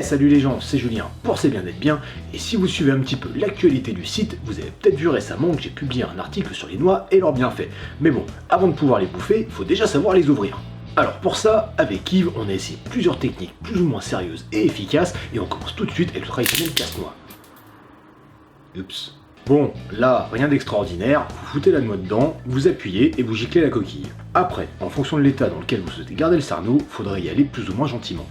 Salut les gens, c'est Julien pour C'est bien d'être bien, et si vous suivez un petit peu l'actualité du site, vous avez peut-être vu récemment que j'ai publié un article sur les noix et leurs bienfaits. Mais bon, avant de pouvoir les bouffer, faut déjà savoir les ouvrir. Alors pour ça, avec Yves, on a essayé plusieurs techniques plus ou moins sérieuses et efficaces, et on commence tout de suite avec le traditionnel casse-noix. Oups. Bon, là, rien d'extraordinaire, vous foutez la noix dedans, vous appuyez et vous giclez la coquille. Après, en fonction de l'état dans lequel vous souhaitez garder le sarneau, faudrait y aller plus ou moins gentiment.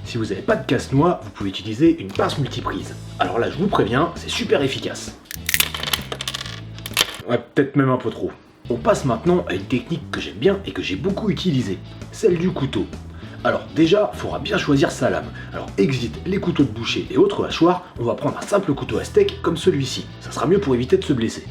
Si vous n'avez pas de casse-noix, vous pouvez utiliser une pince multiprise. Alors là, je vous préviens, c'est super efficace. Ouais, peut-être même un peu trop. On passe maintenant à une technique que j'aime bien et que j'ai beaucoup utilisée, celle du couteau. Alors déjà, il faudra bien choisir sa lame. Alors exit les couteaux de boucher et autres hachoirs, on va prendre un simple couteau à steak comme celui-ci. Ça sera mieux pour éviter de se blesser.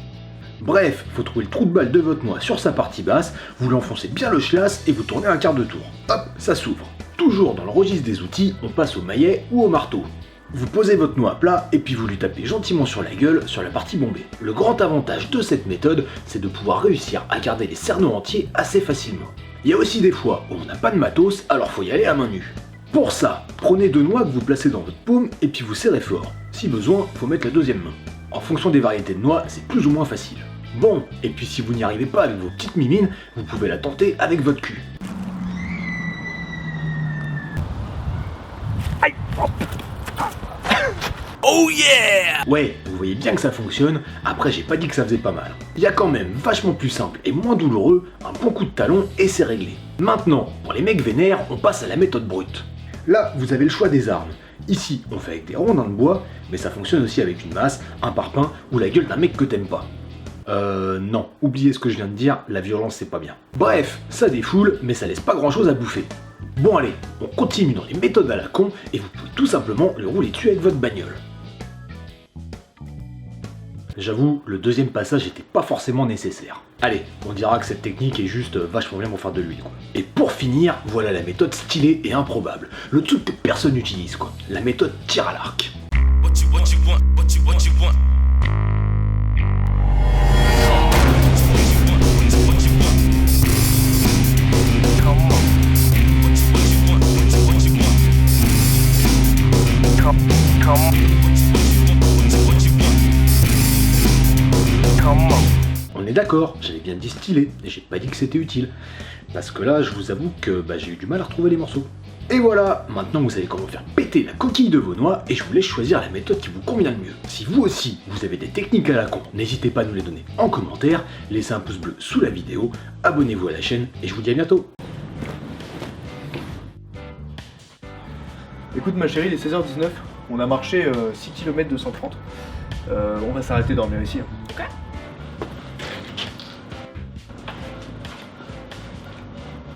Bref, faut trouver le trou de balle de votre noix sur sa partie basse, vous l'enfoncez bien le schlass et vous tournez un quart de tour. Hop, ça s'ouvre. Toujours dans le registre des outils, on passe au maillet ou au marteau. Vous posez votre noix à plat et puis vous lui tapez gentiment sur la gueule sur la partie bombée. Le grand avantage de cette méthode, c'est de pouvoir réussir à garder les cerneaux entiers assez facilement. Il y a aussi des fois où on n'a pas de matos, alors faut y aller à main nue. Pour ça, prenez deux noix que vous placez dans votre paume et puis vous serrez fort. Si besoin, faut mettre la deuxième main. En fonction des variétés de noix, c'est plus ou moins facile. Bon, et puis si vous n'y arrivez pas avec vos petites mimines, vous pouvez la tenter avec votre cul. Aïe, hop. Oh yeah! Ouais, vous voyez bien que ça fonctionne, après j'ai pas dit que ça faisait pas mal. Il y a quand même vachement plus simple et moins douloureux, un bon coup de talon et c'est réglé. Maintenant, pour les mecs vénères, on passe à la méthode brute. Là, vous avez le choix des armes. Ici, on fait avec des rondins de bois, mais ça fonctionne aussi avec une masse, un parpaing ou la gueule d'un mec que t'aimes pas. Non, oubliez ce que je viens de dire, la violence c'est pas bien. Bref, ça défoule, mais ça laisse pas grand chose à bouffer. Bon allez, on continue dans les méthodes à la con, et vous pouvez tout simplement le rouler dessus avec votre bagnole. J'avoue, le deuxième passage était pas forcément nécessaire. Allez, on dira que cette technique est juste vachement bien pour faire de l'huile quoi. Et pour finir, voilà la méthode stylée et improbable. Le truc que personne n'utilise quoi. La méthode tir à l'arc. On est d'accord, j'avais bien dit stylé, et j'ai pas dit que c'était utile. Parce que là, je vous avoue que j'ai eu du mal à retrouver les morceaux. Et voilà, maintenant vous savez comment faire péter la coquille de vos noix, et je vous laisse choisir la méthode qui vous convient le mieux. Si vous aussi, vous avez des techniques à la con, n'hésitez pas à nous les donner en commentaire, laissez un pouce bleu sous la vidéo, abonnez-vous à la chaîne, et je vous dis à bientôt. Écoute ma chérie, il est 16h19, on a marché 6 km 230. On va s'arrêter dormir ici. Ok.